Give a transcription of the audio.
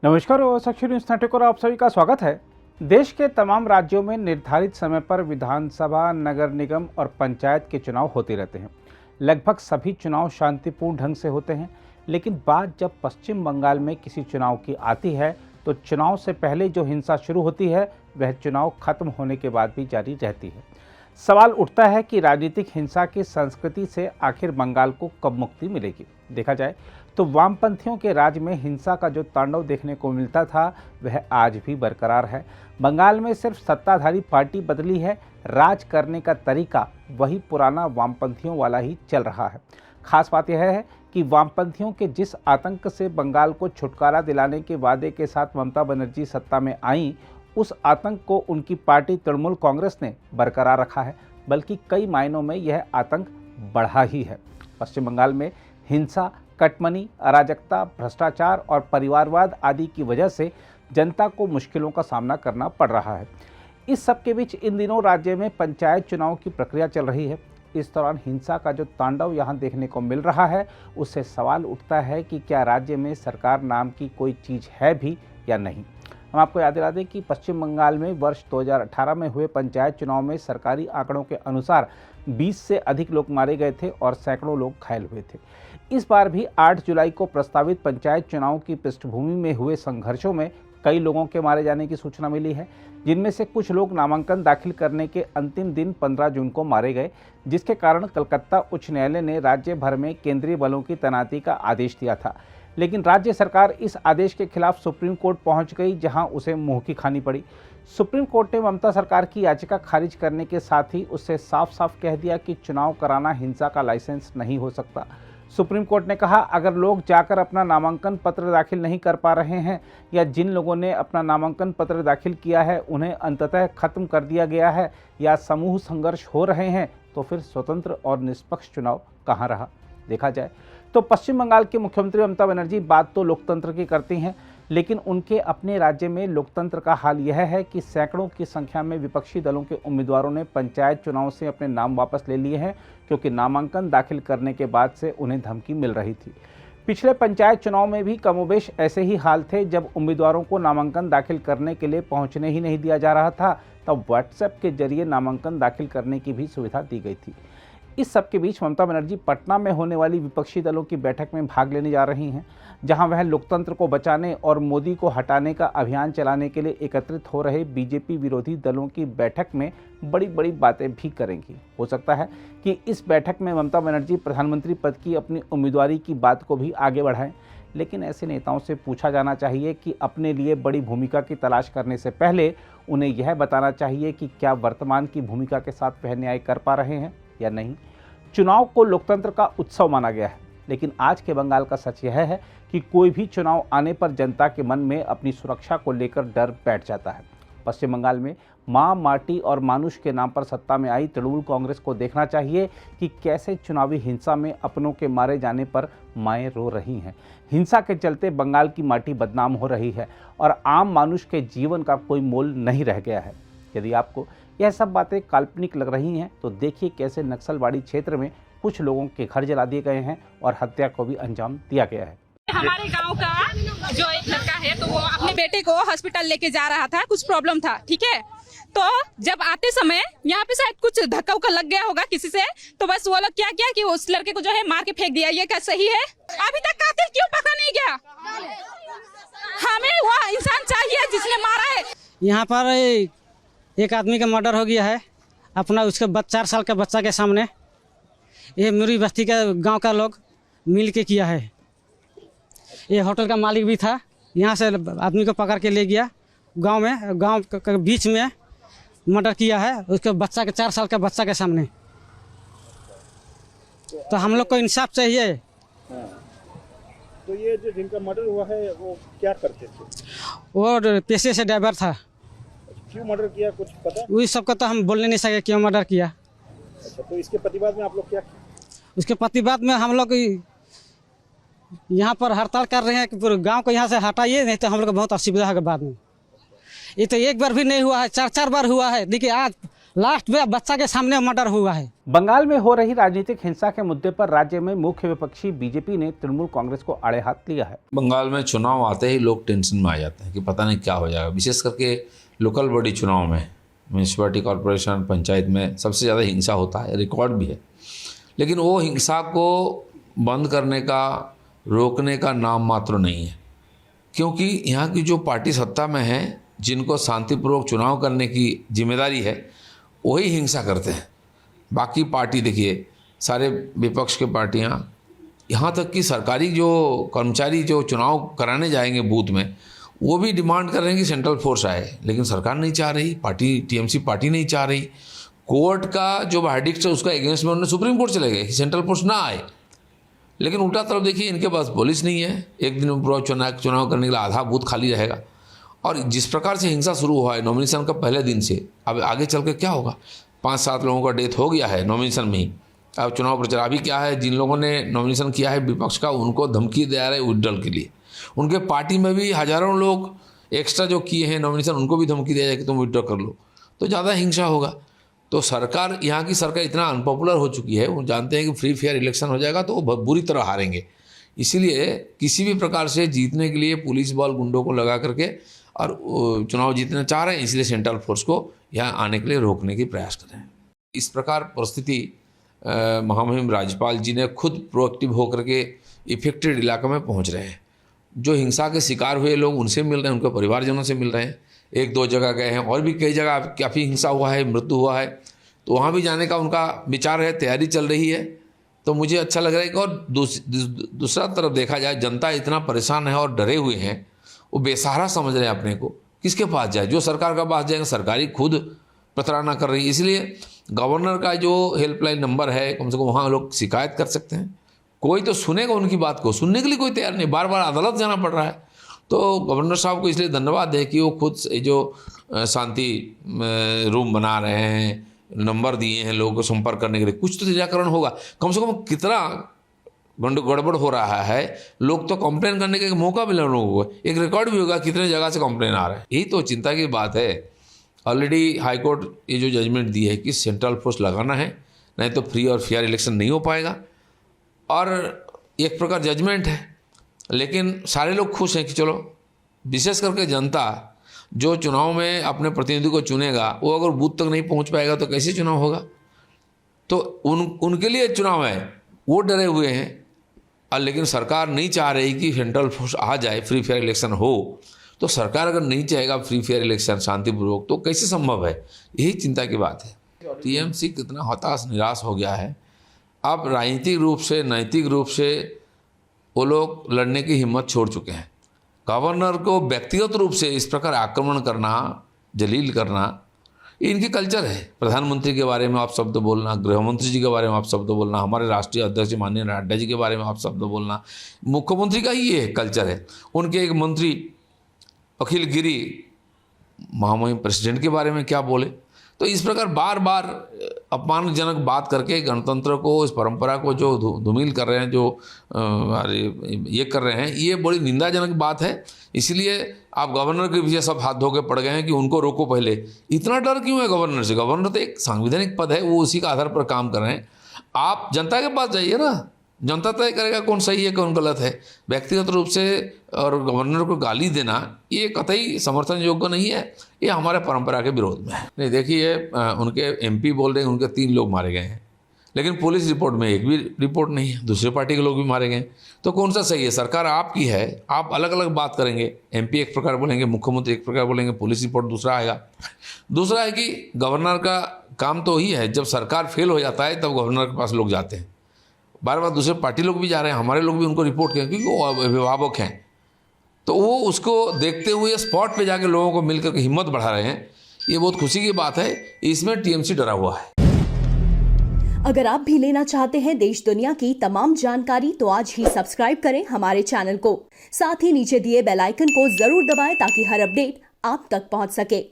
नमस्कार और साक्षी news network और आप सभी का स्वागत है। देश के तमाम राज्यों में निर्धारित समय पर विधानसभा, नगर निगम और पंचायत के चुनाव होते रहते हैं। लगभग सभी चुनाव शांतिपूर्ण ढंग से होते हैं, लेकिन बात जब पश्चिम बंगाल में किसी चुनाव की आती है तो चुनाव से पहले जो हिंसा शुरू होती है वह चुनाव खत्म होने के बाद भी जारी रहती है। सवाल उठता है कि राजनीतिक हिंसा की संस्कृति से आखिर बंगाल को कब मुक्ति मिलेगी। देखा जाए तो वामपंथियों के राज में हिंसा का जो तांडव देखने को मिलता था वह आज भी बरकरार है। बंगाल में सिर्फ सत्ताधारी पार्टी बदली है, राज करने का तरीका वही पुराना वामपंथियों वाला ही चल रहा है। खास बात यह है कि वामपंथियों के जिस आतंक से बंगाल को छुटकारा दिलाने के वादे के साथ ममता बनर्जी सत्ता में आई, उस आतंक को उनकी पार्टी तृणमूल कांग्रेस ने बरकरार रखा है, बल्कि कई मायनों में यह आतंक बढ़ा ही है। पश्चिम बंगाल में हिंसा, कटमनी, अराजकता, भ्रष्टाचार और परिवारवाद आदि की वजह से जनता को मुश्किलों का सामना करना पड़ रहा है। इस सब के बीच इन दिनों राज्य में पंचायत चुनाव की प्रक्रिया चल रही है। इस दौरान हिंसा का जो तांडव यहाँ देखने को मिल रहा है, उससे सवाल उठता है कि क्या राज्य में सरकार नाम की कोई चीज़ है भी या नहीं। हम आपको याद दिला दें कि पश्चिम बंगाल में वर्ष 2018 में हुए पंचायत चुनाव में सरकारी आंकड़ों के अनुसार 20 से अधिक लोग मारे गए थे और सैकड़ों लोग घायल हुए थे। इस बार भी 8 जुलाई को प्रस्तावित पंचायत चुनाव की पृष्ठभूमि में हुए संघर्षों में कई लोगों के मारे जाने की सूचना मिली है, जिनमें से कुछ लोग नामांकन दाखिल करने के अंतिम दिन 15 जून को मारे गए, जिसके कारण कलकत्ता उच्च न्यायालय ने राज्य भर में केंद्रीय बलों की तैनाती का आदेश दिया था। लेकिन राज्य सरकार इस आदेश के खिलाफ सुप्रीम कोर्ट पहुंच गई, जहां उसे मुंह की खानी पड़ी। सुप्रीम कोर्ट ने ममता सरकार की याचिका खारिज करने के साथ ही उससे साफ साफ कह दिया कि चुनाव कराना हिंसा का लाइसेंस नहीं हो सकता। सुप्रीम कोर्ट ने कहा, अगर लोग जाकर अपना नामांकन पत्र दाखिल नहीं कर पा रहे हैं या जिन लोगों ने अपना नामांकन पत्र दाखिल किया है उन्हें अंततः खत्म कर दिया गया है या समूह संघर्ष हो रहे हैं, तो फिर स्वतंत्र और निष्पक्ष चुनाव कहाँ रहा। देखा जाए तो पश्चिम बंगाल के मुख्यमंत्री ममता बनर्जी बात तो लोकतंत्र की करती हैं, लेकिन उनके अपने राज्य में लोकतंत्र का हाल यह है कि सैकड़ों की संख्या में विपक्षी दलों के उम्मीदवारों ने पंचायत चुनाव से अपने नाम वापस ले लिए हैं, क्योंकि नामांकन दाखिल करने के बाद से उन्हें धमकी मिल रही थी। पिछले पंचायत चुनाव में भी कमोबेश ऐसे ही हाल थे। जब उम्मीदवारों को नामांकन दाखिल करने के लिए पहुंचने ही नहीं दिया जा रहा था, तब व्हाट्सएप के जरिए नामांकन दाखिल करने की भी सुविधा दी गई थी। इस सब के बीच ममता बनर्जी पटना में होने वाली विपक्षी दलों की बैठक में भाग लेने जा रही हैं, जहां वह लोकतंत्र को बचाने और मोदी को हटाने का अभियान चलाने के लिए एकत्रित हो रहे बीजेपी विरोधी दलों की बैठक में बड़ी बड़ी बातें भी करेंगी। हो सकता है कि इस बैठक में ममता बनर्जी प्रधानमंत्री पद की अपनी उम्मीदवारी की बात को भी आगे बढ़ाएं, लेकिन ऐसे नेताओं से पूछा जाना चाहिए कि अपने लिए बड़ी भूमिका की तलाश करने से पहले उन्हें यह बताना चाहिए कि क्या वर्तमान की भूमिका के साथ वह न्याय कर पा रहे हैं या नहीं। चुनाव को लोकतंत्र का उत्सव माना गया है, लेकिन आज के बंगाल का सच यह है कि कोई भी चुनाव आने पर जनता के मन में अपनी सुरक्षा को लेकर डर बैठ जाता है। पश्चिम बंगाल में मां, माटी और मानुष के नाम पर सत्ता में आई तृणमूल कांग्रेस को देखना चाहिए कि कैसे चुनावी हिंसा में अपनों के मारे जाने पर माएँ रो रही हैं। हिंसा के चलते बंगाल की माटी बदनाम हो रही है और आम मानुष के जीवन का कोई मोल नहीं रह गया है। यदि आपको यह सब बातें काल्पनिक लग रही हैं तो देखिए कैसे नक्सलवाड़ी क्षेत्र में कुछ लोगों के घर जला दिए गए हैं और हत्या को भी अंजाम दिया गया है। हमारे गांव का जो एक लड़का है, तो वो अपने बेटे को हॉस्पिटल लेके जा रहा था, कुछ प्रॉब्लम था, ठीक है। तो जब आते समय यहाँ पे शायद कुछ धक्का उक्का लग गया होगा किसी से, तो बस वो लोग क्या किया कि उस लड़के को जो है मार के फेंक दिया। ये क्या सही है? अभी तक कातिल क्यों पकड़ा नहीं गया? हमें वो इंसान चाहिए जिसने मारा है। यहाँ पर एक आदमी का मर्डर हो गया है, अपना उसके 4 साल के बच्चा के सामने। ये मेरी बस्ती का गांव का लोग मिल के किया है। ये होटल का मालिक भी था, यहाँ से आदमी को पकड़ के ले गया, गांव के बीच में मर्डर किया है उसके बच्चा के 4 साल के बच्चा के सामने। तो हम लोग को इंसाफ चाहिए। तो ये जो जिनका मर्डर हुआ है वो क्या करते थे? वो पेशे से ड्राइवर था। क्यों मर्डर किया कुछ पता? वही सबको तो हम बोलने नहीं सके क्यों मर्डर किया। अच्छा, तो इसके प्रतिवाद में आप लोग क्या किए? उसके प्रतिवाद में हम लोग यहाँ पर हड़ताल कर रहे हैं कि पूरे गांव को यहाँ से हटाइए, नहीं तो हम लोग को बहुत असुविधा है बाद में। ये तो एक बार भी नहीं हुआ है, 4 बार हुआ है। देखिए आज लास्ट में बच्चा के सामने मर्डर हुआ है। बंगाल में हो रही राजनीतिक हिंसा के मुद्दे पर राज्य में मुख्य विपक्षी बीजेपी ने तृणमूल कांग्रेस को आड़े हाथ लिया है। बंगाल में चुनाव आते ही लोग टेंशन में आ जाते हैं कि पता नहीं क्या हो जाएगा। विशेष करके लोकल बॉडी चुनाव में, म्यूनसिपैलिटी कॉरपोरेशन, पंचायत में सबसे ज़्यादा हिंसा होता है, रिकॉर्ड भी है। लेकिन वो हिंसा को बंद करने का, रोकने का नाम मात्र नहीं है, क्योंकि यहाँ की जो पार्टी सत्ता में है, जिनको शांतिपूर्वक चुनाव करने की जिम्मेदारी है, वही हिंसा करते हैं। बाकी पार्टी देखिए, सारे विपक्ष की पार्टियाँ, यहाँ तक कि सरकारी जो कर्मचारी जो चुनाव कराने जाएंगे बूथ में, वो भी डिमांड कर रहे हैं कि सेंट्रल फोर्स आए, लेकिन सरकार नहीं चाह रही, पार्टी टीएमसी पार्टी नहीं चाह रही। कोर्ट का जो वर्डिक्ट है उसका अगेंस्ट में उन्होंने सुप्रीम कोर्ट चले गए कि सेंट्रल फोर्स ना आए। लेकिन उल्टा तरफ देखिए, इनके पास पुलिस नहीं है, एक दिन पूरा चुनाव करने के लिए आधा बूथ खाली रहेगा। और जिस प्रकार से हिंसा शुरू हुआ है नॉमिनेशन का पहले दिन से, अब आगे चल के क्या होगा? 5-7 लोगों का डेथ हो गया है नॉमिनेशन में ही। अब चुनाव प्रचार अभी क्या है, जिन लोगों ने नॉमिनेशन किया है विपक्ष का, उनको धमकी दे रहे हैं विड्रॉल के लिए। उनके पार्टी में भी हज़ारों लोग एक्स्ट्रा जो किए हैं नॉमिनेशन, उनको भी धमकी दिया जाए कि तुम विड्रॉ कर लो, तो ज़्यादा हिंसा होगा। तो सरकार, यहाँ की सरकार इतना अनपॉपुलर हो चुकी है, वो जानते हैं कि फ्री फेयर इलेक्शन हो जाएगा तो वो बुरी तरह हारेंगे। इसीलिए किसी भी प्रकार से जीतने के लिए पुलिस बल, गुंडों को लगा करके और चुनाव जीतना चाह रहे हैं, इसलिए सेंट्रल फोर्स को यहाँ आने के लिए रोकने की प्रयास कर रहे हैं। इस प्रकार परिस्थिति महामहिम राज्यपाल जी ने खुद प्रोएक्टिव होकर के इफेक्टेड इलाके में पहुँच रहे हैं। जो हिंसा के शिकार हुए लोग, उनसे मिल रहे हैं, उनके परिवारजनों से मिल रहे हैं। 1-2 जगह गए हैं, और भी कई जगह काफ़ी हिंसा हुआ है, मृत्यु हुआ है, तो वहाँ भी जाने का उनका विचार है, तैयारी चल रही है। तो मुझे अच्छा लग रहा है कि और दूसरा तरफ देखा जाए, जनता इतना परेशान है और डरे हुए हैं, वो बेसहारा समझ रहे हैं अपने को। किसके पास जाए? जो सरकार का पास जाएंगे, सरकारी खुद प्रताड़ना कर रही है। इसलिए गवर्नर का जो हेल्पलाइन नंबर है, कम से कम वहाँ लोग शिकायत कर सकते हैं। कोई तो सुनेगा उनकी बात को, सुनने के लिए कोई तैयार नहीं, बार बार अदालत जाना पड़ रहा है। तो गवर्नर साहब को इसलिए धन्यवाद है कि वो खुद जो शांति रूम बना रहे हैं, नंबर दिए हैं लोगों को संपर्क करने के लिए, कुछ तो निराकरण होगा। कम से कम कितना गड़बड़ हो रहा है, लोग तो कंप्लेन करने का एक मौका मिला लोगों को, एक रिकॉर्ड भी होगा कितने जगह से कंप्लेन आ रहा है। यही तो चिंता की बात है। ऑलरेडी हाईकोर्ट ये जो जजमेंट दी है कि सेंट्रल फोर्स लगाना है, नहीं तो फ्री और फेयर इलेक्शन नहीं हो पाएगा, और एक प्रकार जजमेंट है। लेकिन सारे लोग खुश हैं कि चलो, विशेष करके जनता जो चुनाव में अपने प्रतिनिधि को चुनेगा, वो अगर बूथ तक नहीं पहुंच पाएगा तो कैसे चुनाव होगा? तो उनके लिए चुनाव है, वो डरे हुए हैं। और लेकिन सरकार नहीं चाह रही कि सेंट्रल फोर्स आ जाए, फ्री फेयर इलेक्शन हो। तो सरकार अगर नहीं चाहेगा फ्री फेयर इलेक्शन शांतिपूर्वक, तो कैसे संभव है? यही चिंता की बात है। टीएमसी कितना हताश, निराश हो गया है। अब राजनीतिक रूप से, नैतिक रूप से वो लोग लड़ने की हिम्मत छोड़ चुके हैं। गवर्नर को व्यक्तिगत रूप से इस प्रकार आक्रमण करना, जलील करना, इनकी कल्चर है। प्रधानमंत्री के बारे में आप शब्द बोलना, गृहमंत्री जी के बारे में आप शब्द बोलना, हमारे राष्ट्रीय अध्यक्ष माननीय नड्डा जी के बारे में आप शब्द बोलना, मुख्यमंत्री का ही ये कल्चर है। उनके एक मंत्री अखिल गिरी महामहिम प्रेसिडेंट के बारे में क्या बोले? तो इस प्रकार बार बार अपमानजनक बात करके गणतंत्र को, इस परंपरा को जो धूमिल कर रहे हैं, जो ये कर रहे हैं, ये बड़ी निंदाजनक बात है। इसलिए आप गवर्नर के पीछे सब हाथ धो के पड़ गए हैं कि उनको रोको पहले। इतना डर क्यों है गवर्नर से? गवर्नर तो एक सांविधानिक पद है, वो उसी का आधार पर काम कर रहे हैं। आप जनता के पास जाइए ना, जनता तय करेगा कौन सही है कौन गलत है। व्यक्तिगत रूप से और गवर्नर को गाली देना ये कतई समर्थन योग्य नहीं है, ये हमारे परंपरा के विरोध में है। नहीं देखिए, उनके एमपी बोल रहे हैं उनके 3 लोग मारे गए हैं, लेकिन पुलिस रिपोर्ट में एक भी रिपोर्ट नहीं है, दूसरे पार्टी के लोग भी मारे गए। तो कौन सा सही है? सरकार आपकी है, आप अलग अलग बात करेंगे। एमपी एक प्रकार बोलेंगे, मुख्यमंत्री एक प्रकार बोलेंगे, पुलिस रिपोर्ट दूसरा आएगा। दूसरा है कि गवर्नर का काम तो ही है, जब सरकार फेल हो जाता है तब गवर्नर के पास लोग जाते हैं। बार बार दूसरे पार्टी लोग भी जा रहे हैं, हमारे लोग भी उनको रिपोर्ट करें, क्योंकि वो अभिभावक हैं। तो वो उसको देखते हुए स्पॉट पे जाके लोगों को मिलकर के हिम्मत बढ़ा रहे हैं। ये बहुत खुशी की बात है। इसमें टीएमसी डरा हुआ है। अगर आप भी लेना चाहते हैं देश दुनिया की तमाम जानकारी, तो आज ही सब्सक्राइब करें हमारे चैनल को। साथ ही नीचे दिए बेल आइकन को जरूर दबाएं ताकि हर अपडेट आप तक पहुंच सके।